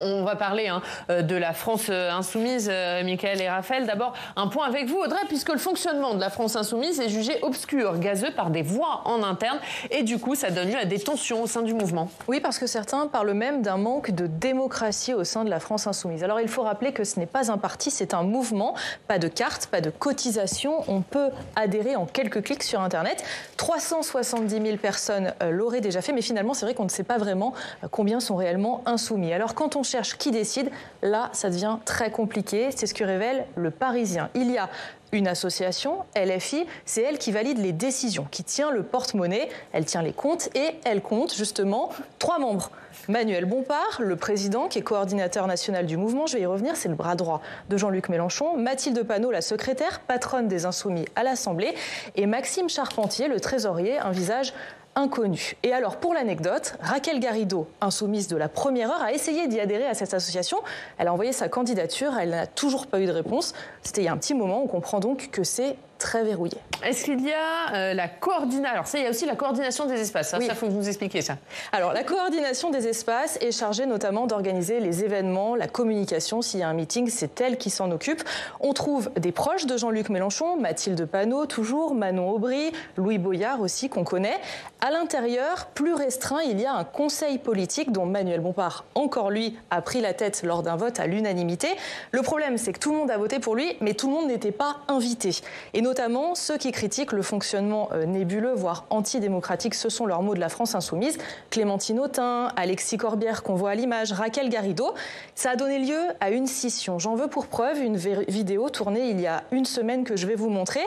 On va parler de la France insoumise, Mickaël et Raphaël. D'abord, un point avec vous, Audrey, puisque le fonctionnement de la France insoumise est jugé obscur, gazeux par des voix en interne. Et du coup, ça donne lieu à des tensions au sein du mouvement. Oui, parce que certains parlent même d'un manque de démocratie au sein de la France insoumise. Alors, il faut rappeler que ce n'est pas un parti, c'est un mouvement. Pas de carte, pas de cotisation. On peut adhérer en quelques clics sur Internet. 370 000 personnes l'auraient déjà fait, mais finalement, c'est vrai qu'on ne sait pas vraiment combien sont réellement insoumis. Alors, quand on cherche qui décide, là, ça devient très compliqué. C'est ce que révèle Le Parisien. Il y a une association, LFI, c'est elle qui valide les décisions, qui tient le porte-monnaie, elle tient les comptes et elle compte justement 3 membres. Manuel Bompard, le président qui est coordinateur national du mouvement, je vais y revenir, c'est le bras droit de Jean-Luc Mélenchon, Mathilde Panot, la secrétaire, patronne des Insoumis à l'Assemblée, et Maxime Charpentier, le trésorier, un visage inconnu. Et alors, pour l'anecdote, Raquel Garrido, insoumise de la première heure, a essayé d'y adhérer à cette association. Elle a envoyé sa candidature, elle n'a toujours pas eu de réponse. C'était il y a un petit moment, on comprend donc que c'est très verrouillé. Est-ce qu'il y a la coordination? Alors ça, il y a aussi la coordination des espaces. Ça, oui. Ça, faut que vous nous expliquiez ça. Alors, la coordination des espaces est chargée notamment d'organiser les événements, la communication. S'il y a un meeting, c'est elle qui s'en occupe. On trouve des proches de Jean-Luc Mélenchon, Mathilde Panot, toujours, Manon Aubry, Louis Boyard aussi, qu'on connaît. À l'intérieur, plus restreint, il y a un conseil politique dont Manuel Bompard, encore lui, a pris la tête lors d'un vote à l'unanimité. Le problème, c'est que tout le monde a voté pour lui, mais tout le monde n'était pas invité. Et notamment ceux qui critiquent le fonctionnement nébuleux, voire antidémocratique, ce sont leurs mots de la France insoumise. Clémentine Autain, Alexis Corbière, qu'on voit à l'image, Raquel Garrido. Ça a donné lieu à une scission. J'en veux pour preuve une vidéo tournée il y a une semaine que je vais vous montrer.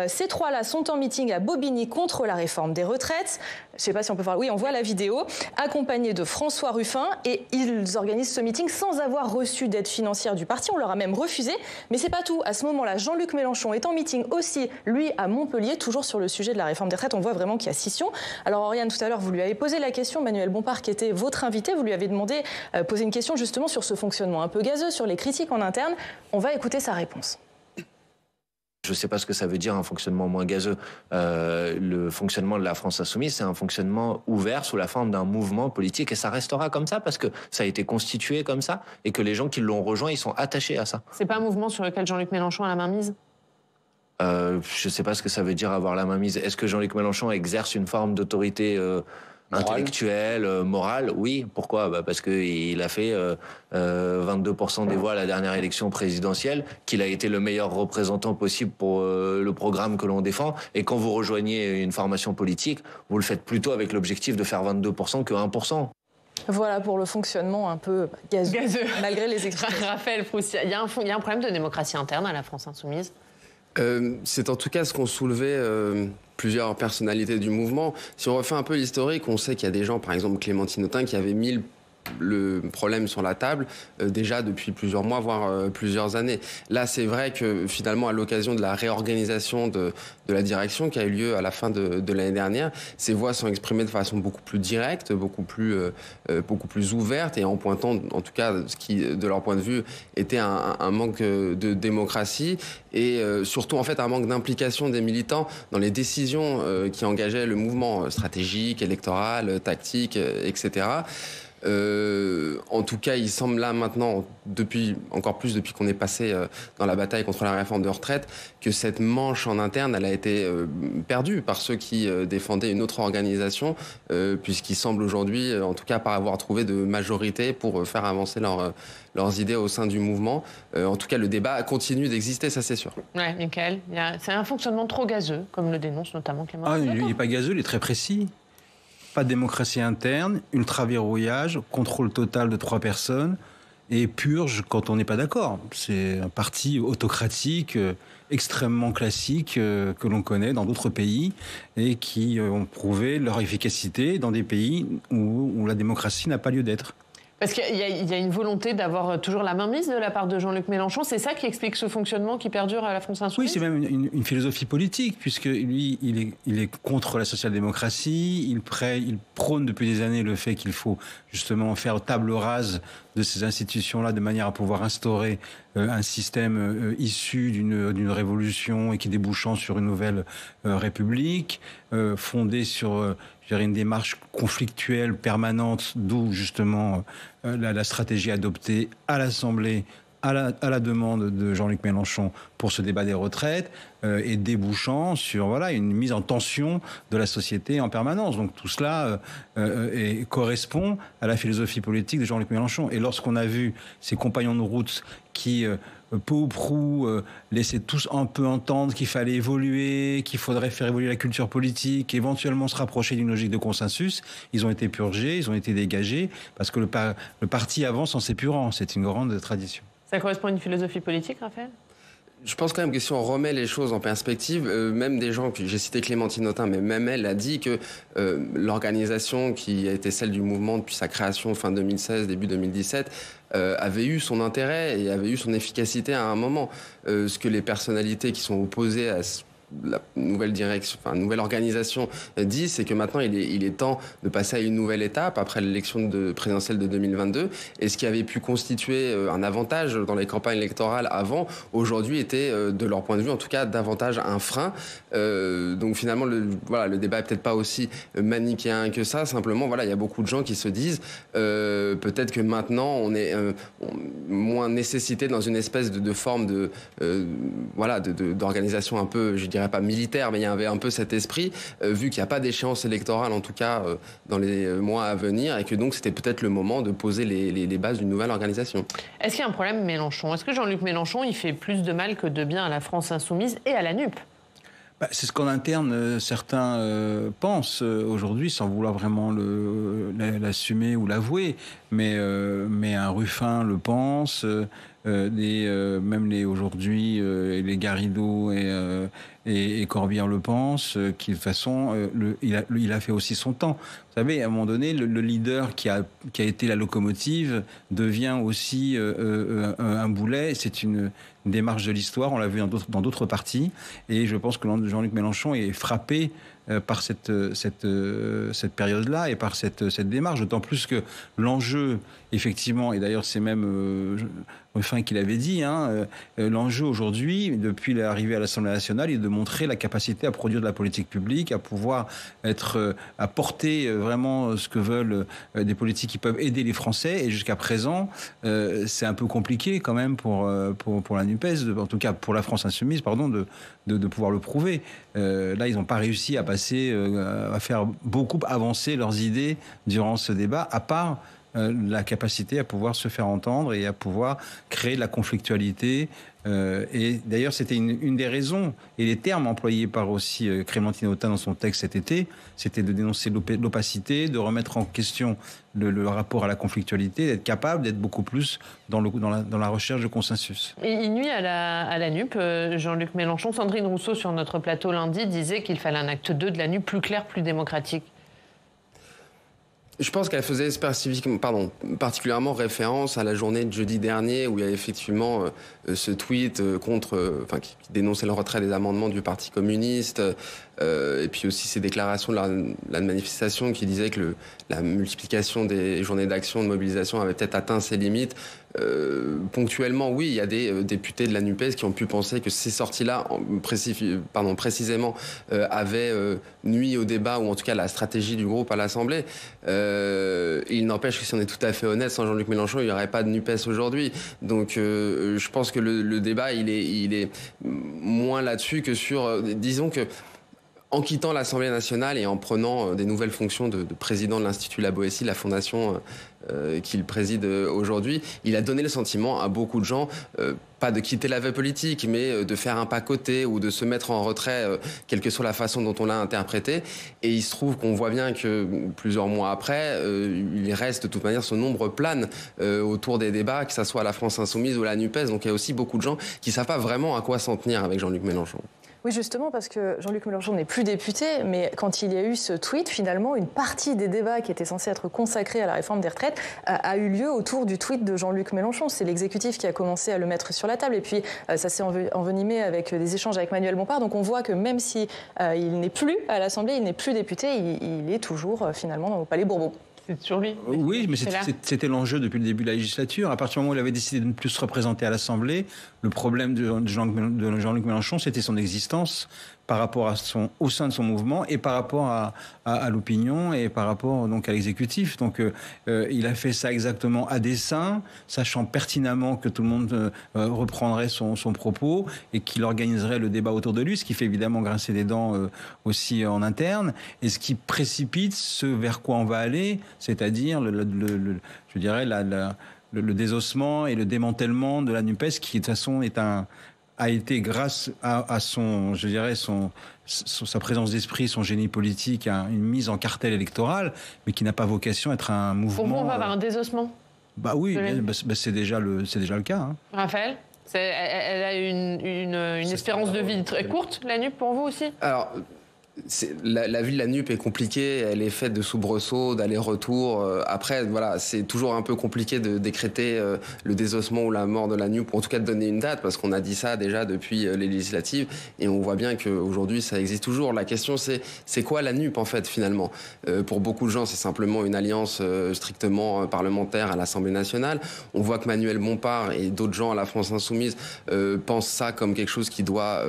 Ces trois-là sont en meeting à Bobigny contre la réforme des retraites. Je ne sais pas si on peut voir. Oui, on voit la vidéo, accompagnés de François Ruffin. Et ils organisent ce meeting sans avoir reçu d'aide financière du parti. On leur a même refusé. Mais c'est pas tout. À ce moment-là, Jean-Luc Mélenchon est en meeting aussi, lui, à Montpellier, toujours sur le sujet de la réforme des retraites. On voit vraiment qu'il y a scission. Alors, Oriane, tout à l'heure, vous lui avez posé la question. Manuel Bompard, qui était votre invité, vous lui avez demandé, poser une question justement sur ce fonctionnement un peu gazeux, sur les critiques en interne. On va écouter sa réponse. Je ne sais pas ce que ça veut dire un fonctionnement moins gazeux. Le fonctionnement de la France insoumise, c'est un fonctionnement ouvert sous la forme d'un mouvement politique et ça restera comme ça parce que ça a été constitué comme ça et que les gens qui l'ont rejoint, ils sont attachés à ça. C'est pas un mouvement sur lequel Jean-Luc Mélenchon a la main mise? Je ne sais pas ce que ça veut dire avoir la main mise. Est-ce que Jean-Luc Mélenchon exerce une forme d'autorité intellectuelle, morale? Oui. Pourquoi? Parce qu'il a fait 22% des voix à la dernière élection présidentielle, qu'il a été le meilleur représentant possible pour le programme que l'on défend. Et quand vous rejoignez une formation politique, vous le faites plutôt avec l'objectif de faire 22% que 1%. Voilà pour le fonctionnement un peu gazeux. Malgré les explications. Raphaël Proust, il y a un problème de démocratie interne à la France insoumise? C'est en tout cas ce qu'ont soulevé plusieurs personnalités du mouvement. Si on refait un peu l'historique, on sait qu'il y a des gens, par exemple Clémentine Autain, qui avaient mis le problème sur la table déjà depuis plusieurs mois, voire plusieurs années. Là, c'est vrai que finalement, à l'occasion de la réorganisation de la direction qui a eu lieu à la fin de l'année dernière, ces voix sont exprimées de façon beaucoup plus directe, beaucoup plus ouverte et en pointant, en tout cas, ce qui, de leur point de vue, était un manque de démocratie et surtout, en fait, un manque d'implication des militants dans les décisions qui engageaient le mouvement stratégique, électoral, tactique, etc. En tout cas, il semble là maintenant, encore plus depuis qu'on est passé dans la bataille contre la réforme de retraite, que cette manche en interne, elle a été perdue par ceux qui défendaient une autre organisation, puisqu'ils semblent aujourd'hui, en tout cas, pas avoir trouvé de majorité pour faire avancer leurs idées au sein du mouvement. En tout cas, le débat continue d'exister, ça c'est sûr. Ouais, Mickaël, c'est un fonctionnement trop gazeux, comme le dénonce notamment Clément. Ah, il n'est pas gazeux, il est très précis. Pas de démocratie interne, ultra-verrouillage, contrôle total de 3 personnes et purge quand on n'est pas d'accord. C'est un parti autocratique, extrêmement classique que l'on connaît dans d'autres pays et qui ont prouvé leur efficacité dans des pays où la démocratie n'a pas lieu d'être. Parce qu'il y a une volonté d'avoir toujours la main mise de la part de Jean-Luc Mélenchon. C'est ça qui explique ce fonctionnement qui perdure à la France insoumise? Oui, c'est même une philosophie politique, puisque lui, il est contre la social-démocratie. Il prône depuis des années le fait qu'il faut justement faire table rase de ces institutions-là de manière à pouvoir instaurer un système issu d'une révolution et qui débouchant sur une nouvelle république, fondée sur une démarche conflictuelle permanente, d'où justement la stratégie adoptée à l'Assemblée à la demande de Jean-Luc Mélenchon pour ce débat des retraites et débouchant sur une mise en tension de la société en permanence. Donc tout cela correspond à la philosophie politique de Jean-Luc Mélenchon. Et lorsqu'on a vu ses compagnons de route qui peu ou prou laissaient tous un peu entendre qu'il fallait évoluer, qu'il faudrait faire évoluer la culture politique, éventuellement se rapprocher d'une logique de consensus, ils ont été purgés, ils ont été dégagés, parce que le parti avance en s'épurant. C'est une grande tradition. Ça correspond à une philosophie politique, Raphaël ? Je pense quand même que si on remet les choses en perspective, même des gens, j'ai cité Clémentine Autain, mais même elle a dit que l'organisation qui a été celle du mouvement depuis sa création fin 2016, début 2017, avait eu son intérêt et avait eu son efficacité à un moment. Ce que les personnalités qui sont opposées à la nouvelle direction, nouvelle organisation dit, c'est que maintenant il est temps de passer à une nouvelle étape après l'élection présidentielle de 2022. Et ce qui avait pu constituer un avantage dans les campagnes électorales avant, aujourd'hui était, de leur point de vue en tout cas, davantage un frein. Donc finalement, le débat est peut-être pas aussi manichéen que ça. Simplement, il y a beaucoup de gens qui se disent peut-être que maintenant on est moins nécessité dans une espèce de forme d'organisation un peu, je dirais pas militaire, mais il y avait un peu cet esprit, vu qu'il n'y a pas d'échéance électorale, en tout cas dans les mois à venir, et que donc c'était peut-être le moment de poser les bases d'une nouvelle organisation. Est-ce qu'il y a un problème Mélenchon ? Est-ce que Jean-Luc Mélenchon, il fait plus de mal que de bien à la France insoumise et à la NUP ? C'est ce qu'en interne certains pensent aujourd'hui, sans vouloir vraiment l'assumer ou l'avouer, mais un Ruffin le pense, même aujourd'hui les Garrido et Corbière le pensent, de toute façon il a fait aussi son temps. Vous savez, à un moment donné, le leader qui a été la locomotive devient aussi un boulet. C'est une démarche de l'histoire, on l'a vu dans d'autres partis, et je pense que Jean-Luc Mélenchon est frappé par cette période-là et par cette démarche, d'autant plus que l'enjeu, effectivement, et d'ailleurs c'est même Ruffin qui l'avait dit, l'enjeu aujourd'hui, depuis l'arrivée à l'Assemblée nationale, est de montrer la capacité à produire de la politique publique, à pouvoir à porter vraiment ce que veulent des politiques qui peuvent aider les Français, et jusqu'à présent, c'est un peu compliqué quand même pour la NUPES, en tout cas pour la France insoumise, de pouvoir le prouver. Là, ils n'ont pas réussi à faire beaucoup avancer leurs idées durant ce débat, à part la capacité à pouvoir se faire entendre et à pouvoir créer de la conflictualité. Et d'ailleurs, c'était une des raisons, et les termes employés par aussi Clémentine Autain dans son texte cet été, c'était de dénoncer l'opacité, de remettre en question le rapport à la conflictualité, d'être capable d'être beaucoup plus dans la recherche de consensus. Et il nuit à la NUP. Jean-Luc Mélenchon, Sandrine Rousseau sur notre plateau lundi disait qu'il fallait un acte 2 de la NUP plus clair, plus démocratique. Je pense qu'elle faisait particulièrement référence à la journée de jeudi dernier où il y a effectivement ce tweet qui dénonçait le retrait des amendements du Parti communiste, et puis aussi ces déclarations de la manifestation qui disaient que la multiplication des journées d'action, de mobilisation avait peut-être atteint ses limites. Ponctuellement, oui, il y a des députés de la NUPES qui ont pu penser que ces sorties-là, précisément, avaient nui au débat, ou en tout cas la stratégie du groupe à l'Assemblée. Il n'empêche que si on est tout à fait honnête, sans Jean-Luc Mélenchon, il n'y aurait pas de NUPES aujourd'hui. Donc je pense que le débat, il est moins là-dessus que sur... disons que en quittant l'Assemblée nationale et en prenant des nouvelles fonctions de président de l'Institut La Boétie, la fondation qu'il préside aujourd'hui, il a donné le sentiment à beaucoup de gens, pas de quitter la vie politique, mais de faire un pas côté ou de se mettre en retrait, quelle que soit la façon dont on l'a interprété. Et il se trouve qu'on voit bien que plusieurs mois après, il reste de toute manière son ombre plane autour des débats, que ça soit la France insoumise ou la NUPES. Donc il y a aussi beaucoup de gens qui ne savent pas vraiment à quoi s'en tenir avec Jean-Luc Mélenchon. Oui, justement, parce que Jean-Luc Mélenchon n'est plus député, mais quand il y a eu ce tweet, finalement, une partie des débats qui étaient censés être consacrés à la réforme des retraites a eu lieu autour du tweet de Jean-Luc Mélenchon. C'est l'exécutif qui a commencé à le mettre sur la table, et puis ça s'est envenimé avec des échanges avec Manuel Bompard. Donc on voit que même si il n'est plus à l'Assemblée, il n'est plus député, il est toujours finalement dans le Palais Bourbon. C'est toujours lui. Oui, mais c'était l'enjeu depuis le début de la législature. À partir du moment où il avait décidé de ne plus se représenter à l'Assemblée, le problème de Jean-Luc Mélenchon, c'était son existence par rapport au sein de son mouvement et par rapport à l'opinion et par rapport donc à l'exécutif. Donc il a fait ça exactement à dessein, sachant pertinemment que tout le monde reprendrait son propos et qu'il organiserait le débat autour de lui, ce qui fait évidemment grincer des dents aussi en interne, et ce qui précipite ce vers quoi on va aller, c'est-à-dire je dirais le désossement et le démantèlement de la NUPES, qui de toute façon a été, grâce à son, je dirais, sa présence d'esprit, son génie politique, une mise en cartel électoral, mais qui n'a pas vocation à être un mouvement. Pour vous, on va avoir un désossement? Bah oui, c'est déjà le cas. Hein. Raphaël, elle a une espérance de vie très courte, la NUP, pour vous aussi? Alors, la vie de la NUP est compliquée, elle est faite de soubresauts, d'allers-retours. Après, voilà, c'est toujours un peu compliqué de décréter le désossement ou la mort de la NUP, ou en tout cas de donner une date, parce qu'on a dit ça déjà depuis les législatives, et on voit bien qu'aujourd'hui ça existe toujours. La question c'est quoi la NUP en fait finalement? Pour beaucoup de gens, c'est simplement une alliance strictement parlementaire à l'Assemblée nationale. On voit que Manuel Bompard et d'autres gens à la France Insoumise pensent ça comme quelque chose qui doit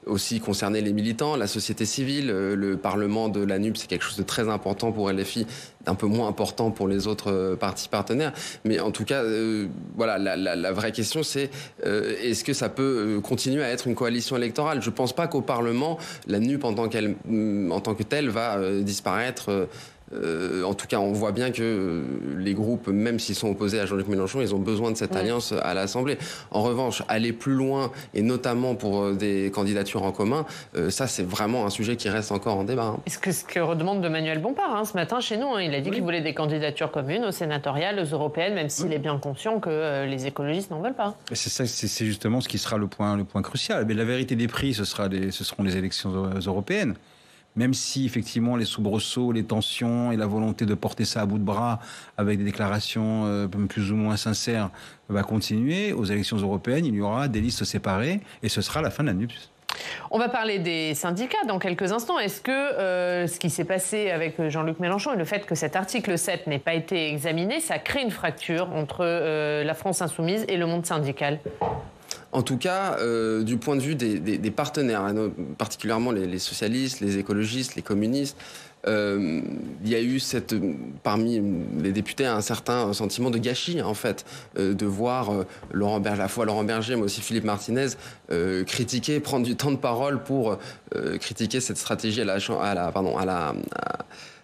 aussi concerner les militants, la société civile. Le Parlement de la NUP, c'est quelque chose de très important pour LFI, d'un peu moins important pour les autres partis partenaires. Mais en tout cas, voilà, la vraie question, c'est est-ce que ça peut continuer à être une coalition électorale? Je ne pense pas qu'au Parlement, la NUP en tant que telle va disparaître. En tout cas, on voit bien que les groupes, même s'ils sont opposés à Jean-Luc Mélenchon, ils ont besoin de cette alliance à l'Assemblée. En revanche, aller plus loin, et notamment pour des candidatures en commun, ça, c'est vraiment un sujet qui reste encore en débat. Hein. Est-ce que ce que redemande de Manuel Bompard ce matin chez nous, il a dit qu'il voulait des candidatures communes aux sénatoriales, aux européennes, même s'il est bien conscient que les écologistes n'en veulent pas. C'est ça, c'est justement ce qui sera le point crucial. Mais la vérité des prix, ce seront les élections européennes. Même si, effectivement, les soubresauts, les tensions et la volonté de porter ça à bout de bras avec des déclarations plus ou moins sincères va continuer, aux élections européennes, il y aura des listes séparées et ce sera la fin de la NUP. On va parler des syndicats dans quelques instants. Est-ce que ce qui s'est passé avec Jean-Luc Mélenchon et le fait que cet article 7 n'ait pas été examiné, ça crée une fracture entre la France Insoumise et le monde syndical ? En tout cas, du point de vue des partenaires, particulièrement les socialistes, les écologistes, les communistes, il y a eu parmi les députés un certain sentiment de gâchis, en fait, de voir à la fois Laurent Berger, mais aussi Philippe Martinez, critiquer, prendre du temps de parole pour critiquer cette stratégie à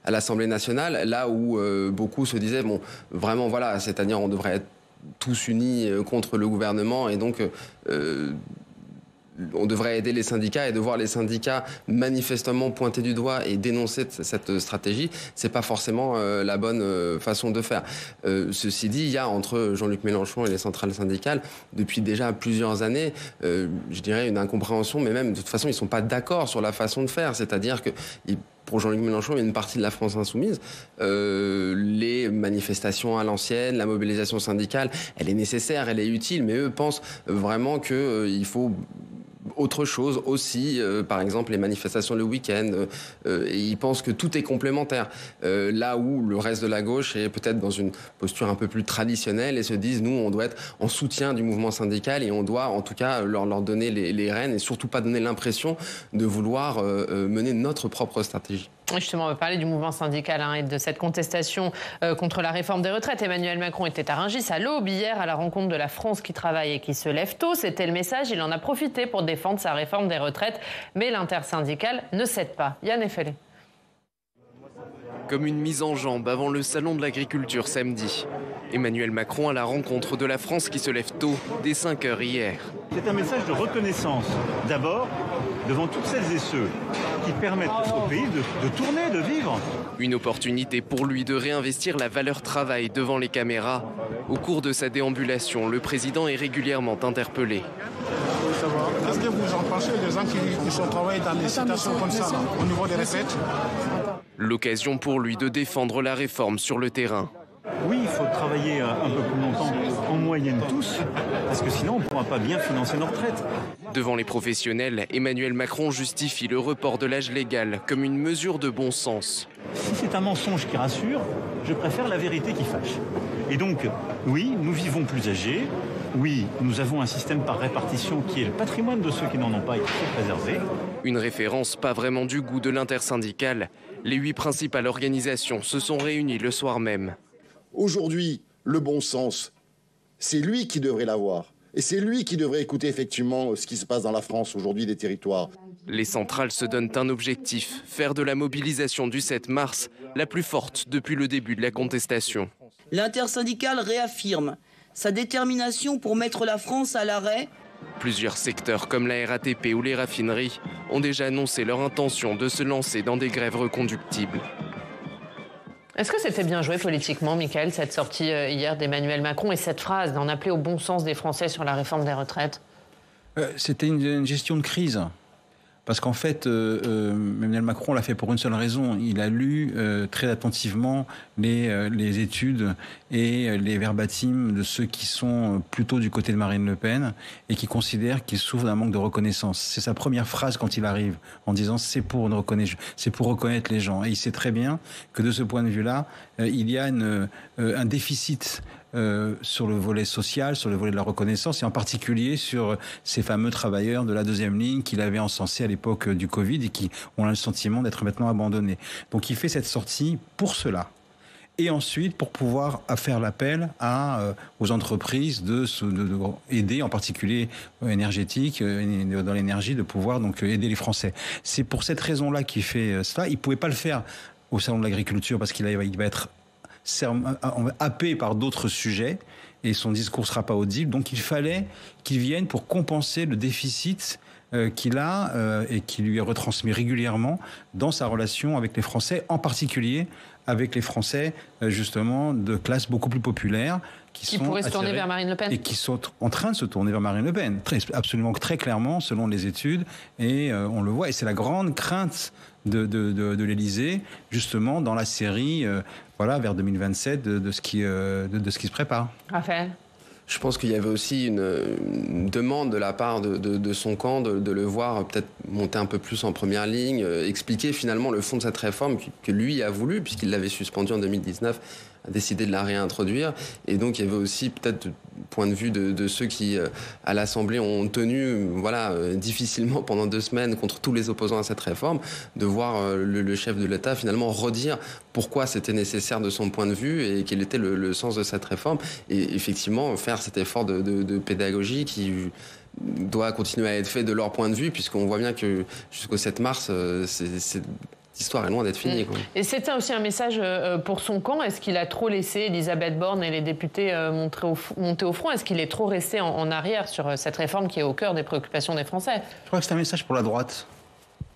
l'Assemblée nationale, là où beaucoup se disaient, bon, vraiment, voilà, c'est-à-dire on devrait être tous unis contre le gouvernement et donc on devrait aider les syndicats, et de voir les syndicats manifestement pointer du doigt et dénoncer cette stratégie, c'est pas forcément la bonne façon de faire. Ceci dit, il y a entre Jean-Luc Mélenchon et les centrales syndicales depuis déjà plusieurs années, je dirais une incompréhension, mais même de toute façon ils sont pas d'accord sur la façon de faire, c'est-à-dire que pour Jean-Luc Mélenchon, il y a une partie de la France insoumise. Les manifestations à l'ancienne, la mobilisation syndicale, elle est nécessaire, elle est utile, mais eux pensent vraiment qu'il faut autre chose aussi, par exemple les manifestations le week-end, et ils pensent que tout est complémentaire. Là où le reste de la gauche est peut-être dans une posture un peu plus traditionnelle et se disent, nous, on doit être en soutien du mouvement syndical et on doit en tout cas leur donner les rênes et surtout pas donner l'impression de vouloir mener notre propre stratégie. Justement, on va parler du mouvement syndical et de cette contestation contre la réforme des retraites. Emmanuel Macron était à Rungis à l'aube hier à la rencontre de la France qui travaille et qui se lève tôt. C'était le message. Il en a profité pour défendre sa réforme des retraites. Mais l'intersyndicale ne cède pas. Yann Effelé. Comme une mise en jambe avant le salon de l'agriculture samedi. Emmanuel Macron à la rencontre de la France qui se lève tôt, dès 5h hier. C'est un message de reconnaissance, d'abord, devant toutes celles et ceux qui permettent au pays de tourner, de vivre. Une opportunité pour lui de réinvestir la valeur travail devant les caméras. Au cours de sa déambulation, le président est régulièrement interpellé. Est-ce que vous en pensez des gens qui sont travaillés dans des situations comme ça, au niveau des retraites? L'occasion pour lui de défendre la réforme sur le terrain. Oui, il faut travailler un peu plus longtemps, en moyenne tous, parce que sinon on ne pourra pas bien financer nos retraites. Devant les professionnels, Emmanuel Macron justifie le report de l'âge légal comme une mesure de bon sens. si c'est un mensonge qui rassure, je préfère la vérité qui fâche. Et donc, oui, nous vivons plus âgés. Oui, nous avons un système par répartition qui est le patrimoine de ceux qui n'en ont pas et qu'il faut préserver. Une référence pas vraiment du goût de l'intersyndicale. Les 8 principales organisations se sont réunies le soir même. Aujourd'hui, le bon sens, c'est lui qui devrait l'avoir. Et c'est lui qui devrait écouter effectivement ce qui se passe dans la France aujourd'hui des territoires. Les centrales se donnent un objectif, faire de la mobilisation du 7 mars la plus forte depuis le début de la contestation. L'intersyndicale réaffirme sa détermination pour mettre la France à l'arrêt. Plusieurs secteurs comme la RATP ou les raffineries ont déjà annoncé leur intention de se lancer dans des grèves reconductibles. Est-ce que c'était bien joué politiquement, Mickaël, cette sortie hier d'Emmanuel Macron et cette phrase d'en appeler au bon sens des Français sur la réforme des retraites ? C'était une gestion de crise. Parce qu'en fait, Emmanuel Macron l'a fait pour une seule raison. Il a lu très attentivement les études et les verbatims de ceux qui sont plutôt du côté de Marine Le Pen et qui considèrent qu'il souffre d'un manque de reconnaissance. C'est sa première phrase quand il arrive, en disant c'est pour reconnaître les gens. Et il sait très bien que de ce point de vue-là, il y a un déficit sur le volet social, sur le volet de la reconnaissance, et en particulier sur ces fameux travailleurs de la deuxième ligne qu'il avait encensés à l'époque du Covid et qui ont le sentiment d'être maintenant abandonnés. Donc il fait cette sortie pour cela. Et ensuite, pour pouvoir faire l'appel aux entreprises de aider, en particulier énergétique, dans l'énergie, de pouvoir donc aider les Français. C'est pour cette raison-là qu'il fait cela. Il ne pouvait pas le faire au Salon de l'Agriculture parce qu'il va être happé par d'autres sujets et son discours ne sera pas audible. Donc il fallait qu'il vienne pour compenser le déficit qu'il a et qui lui est retransmis régulièrement dans sa relation avec les Français, en particulier avec les Français justement de classe beaucoup plus populaire qui pourraient se tourner vers Marine Le Pen et qui sont en train de se tourner vers Marine Le Pen, absolument très clairement selon les études, et on le voit, et c'est la grande crainte de l'Élysée justement dans la série vers 2027 de ce qui se prépare. Raphaël. Je pense qu'il y avait aussi une demande de la part de son camp de le voir peut-être monter un peu plus en première ligne, expliquer finalement le fond de cette réforme que lui a voulu, puisqu'il l'avait suspendue en 2019, a décidé de la réintroduire. Et donc il y avait aussi peut-être point de vue de ceux qui, à l'Assemblée, ont tenu difficilement pendant 2 semaines contre tous les opposants à cette réforme, de voir le chef de l'État finalement redire pourquoi c'était nécessaire de son point de vue et quel était le sens de cette réforme. Et effectivement, faire cet effort de pédagogie qui doit continuer à être fait de leur point de vue, puisqu'on voit bien que jusqu'au 7 mars, l'histoire est loin d'être finie. Quoi. Et c'était aussi un message pour son camp. Est-ce qu'il a trop laissé Elisabeth Borne et les députés monter au front ? Est-ce qu'il est trop resté en arrière sur cette réforme qui est au cœur des préoccupations des Français ? Je crois que c'est un message pour la droite.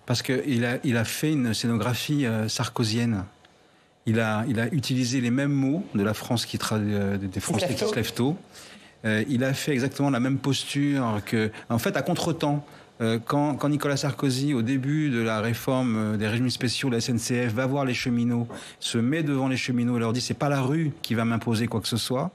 Parce qu'il a fait une scénographie sarkozienne. Il a utilisé les mêmes mots de la France des Français qui se lèvent tôt. Il a fait exactement la même posture en fait, à contre-temps. Quand Nicolas Sarkozy, au début de la réforme des régimes spéciaux de la SNCF, va voir les cheminots, se met devant les cheminots et leur dit « c'est pas la rue qui va m'imposer quoi que ce soit »,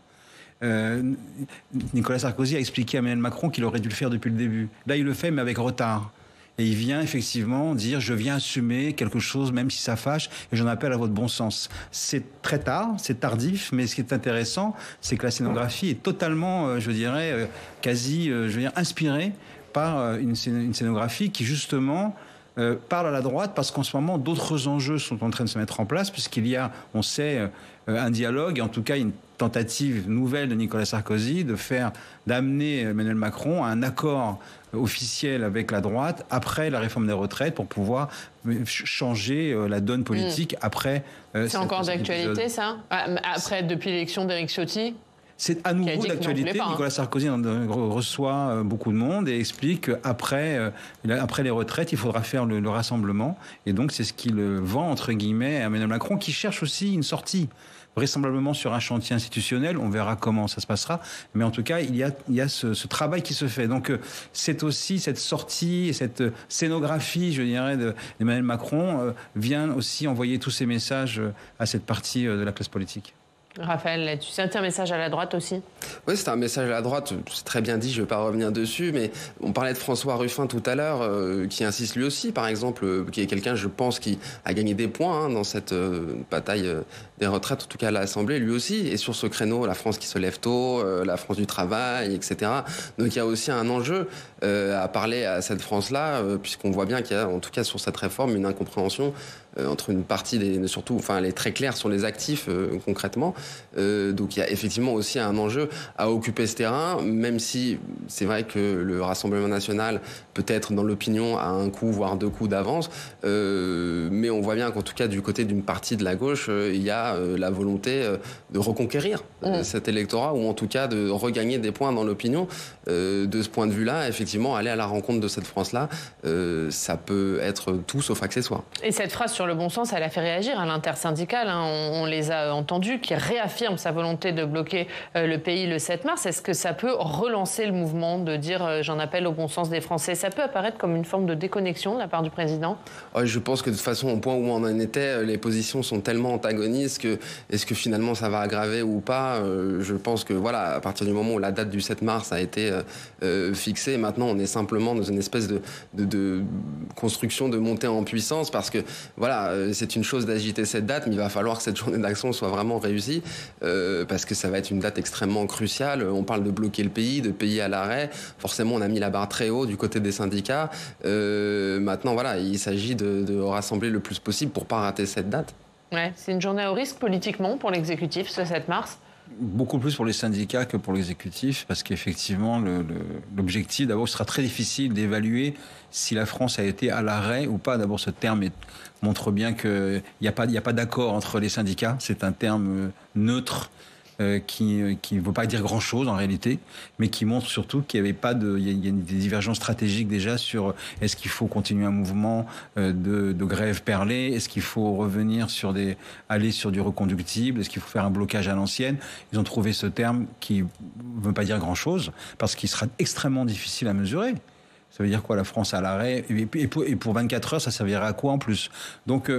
Nicolas Sarkozy a expliqué à Emmanuel Macron qu'il aurait dû le faire depuis le début. Là, il le fait, mais avec retard. Et il vient effectivement dire « je viens assumer quelque chose, même si ça fâche, et j'en appelle à votre bon sens ». C'est très tard, c'est tardif, mais ce qui est intéressant, c'est que la scénographie est totalement, inspirée par une scénographie qui justement parle à la droite, parce qu'en ce moment d'autres enjeux sont en train de se mettre en place, puisqu'il y a, on sait, un dialogue, en tout cas une tentative nouvelle de Nicolas Sarkozy d'amener Emmanuel Macron à un accord officiel avec la droite après la réforme des retraites pour pouvoir changer la donne politique après. C'est encore d'actualité ça ? Après, depuis l'élection d'Éric Ciotti ? C'est à nouveau d'actualité. Nicolas Sarkozy reçoit beaucoup de monde et explique qu'après les retraites, il faudra faire le rassemblement. Et donc, c'est ce qu'il vend, entre guillemets, à Emmanuel Macron, qui cherche aussi une sortie, vraisemblablement sur un chantier institutionnel. On verra comment ça se passera. Mais en tout cas, il y a ce travail qui se fait. Donc, c'est aussi cette sortie, cette scénographie, je dirais, d'Emmanuel Macron, vient aussi envoyer tous ces messages à cette partie de la classe politique. Raphaël, tu sens un message à la droite aussi? Oui, c'est un message à la droite, c'est très bien dit, je ne vais pas revenir dessus, mais on parlait de François Ruffin tout à l'heure, qui insiste lui aussi, par exemple, qui est quelqu'un, je pense, qui a gagné des points dans cette bataille des retraites, en tout cas à l'Assemblée, lui aussi, et sur ce créneau, la France qui se lève tôt, la France du travail, etc. Donc il y a aussi un enjeu à parler à cette France-là, puisqu'on voit bien qu'il y a, en tout cas sur cette réforme, une incompréhension entre une partie surtout, enfin, elle est très claire sur les actifs concrètement. Donc il y a effectivement aussi un enjeu à occuper ce terrain, même si c'est vrai que le Rassemblement national peut-être dans l'opinion à un coup voire 2 coups d'avance, mais on voit bien qu'en tout cas du côté d'une partie de la gauche, il y a la volonté de reconquérir cet électorat, ou en tout cas de regagner des points dans l'opinion. De ce point de vue-là, effectivement, aller à la rencontre de cette France-là, ça peut être tout sauf accessoire. Et cette phrase sur le bon sens, elle a fait réagir à l'intersyndicale, hein. On les a entendus, qui réaffirment sa volonté de bloquer le pays le 7 mars. Est-ce que ça peut relancer le mouvement de dire j'en appelle au bon sens des Français? Ça peut apparaître comme une forme de déconnexion de la part du président? Je pense que de toute façon, au point où on en était, les positions sont tellement antagonistes que est-ce que finalement ça va aggraver ou pas? Je pense que voilà, à partir du moment où la date du 7 mars a été fixée, maintenant on est simplement dans une espèce de construction de montée en puissance, parce que voilà, c'est une chose d'agiter cette date, mais il va falloir que cette journée d'action soit vraiment réussie, parce que ça va être une date extrêmement cruciale. On parle de bloquer le pays, de payer à l'arrêt. Forcément, on a mis la barre très haut du côté des syndicats. Maintenant, voilà, il s'agit de rassembler le plus possible pour ne pas rater cette date. Ouais, c'est une journée à haut risque politiquement pour l'exécutif, ce 7 mars. Beaucoup plus pour les syndicats que pour l'exécutif, parce qu'effectivement, l'objectif, d'abord, sera très difficile d'évaluer si la France a été à l'arrêt ou pas. D'abord, ce terme montre bien qu'il n'y a pas d'accord entre les syndicats. C'est un terme neutre qui ne veut pas dire grand-chose en réalité, mais qui montre surtout qu'il n'y avait pas il y a des divergences stratégiques déjà sur est-ce qu'il faut continuer un mouvement de grève perlée, est-ce qu'il faut revenir aller sur du reconductible, est-ce qu'il faut faire un blocage à l'ancienne. Ils ont trouvé ce terme qui ne veut pas dire grand-chose, parce qu'il sera extrêmement difficile à mesurer. Ça veut dire quoi, la France à l'arrêt? Et pour 24 heures, ça servirait à quoi en plus? Donc,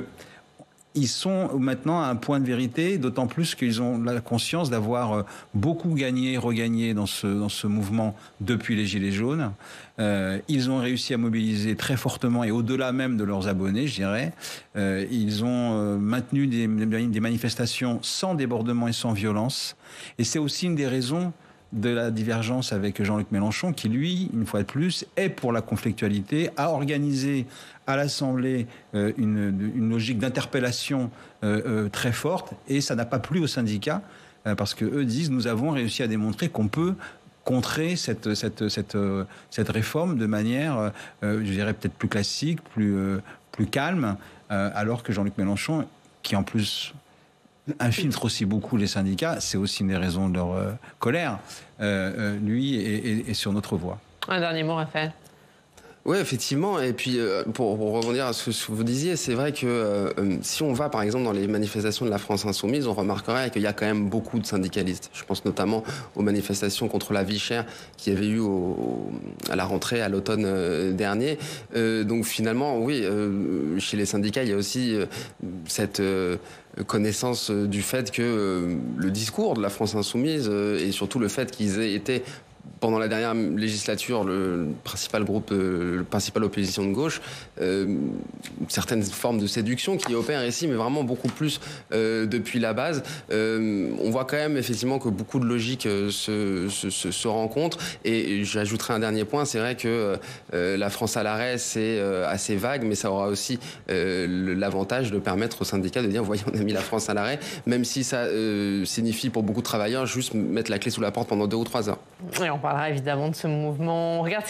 ils sont maintenant à un point de vérité, d'autant plus qu'ils ont la conscience d'avoir beaucoup gagné, regagné dans ce mouvement depuis les Gilets jaunes. Ils ont réussi à mobiliser très fortement, et au-delà même de leurs abonnés, je dirais. Ils ont maintenu des manifestations sans débordement et sans violence. Et c'est aussi une des raisons de la divergence avec Jean-Luc Mélenchon, qui, lui, une fois de plus, est pour la conflictualité, a organisé à l'Assemblée une logique d'interpellation très forte, et ça n'a pas plu aux syndicats, parce qu'eux disent, nous avons réussi à démontrer qu'on peut contrer cette réforme de manière, je dirais, peut-être plus classique, plus calme, alors que Jean-Luc Mélenchon, qui en plus infiltre aussi beaucoup les syndicats, c'est aussi une des raisons de leur colère, lui est sur notre voie. Un dernier mot, Raphaël. Oui, effectivement. Et puis, pour rebondir à ce que vous disiez, c'est vrai que si on va, par exemple, dans les manifestations de la France insoumise, on remarquerait qu'il y a quand même beaucoup de syndicalistes. Je pense notamment aux manifestations contre la vie chère qu'il y avait eu à la rentrée, à l'automne dernier. Donc, finalement, oui, chez les syndicats, il y a aussi cette connaissance du fait que le discours de la France insoumise, et surtout le fait qu'ils aient été pendant la dernière législature, le principal opposition de gauche, certaines formes de séduction qui opèrent ici, mais vraiment beaucoup plus depuis la base. On voit quand même effectivement que beaucoup de logiques se rencontrent. Et j'ajouterai un dernier point, c'est vrai que la France à l'arrêt, c'est assez vague, mais ça aura aussi l'avantage de permettre aux syndicats de dire, voyez, on a mis la France à l'arrêt, même si ça signifie pour beaucoup de travailleurs juste mettre la clé sous la porte pendant 2 ou 3 heures. Et on parlera évidemment de ce mouvement. On regarde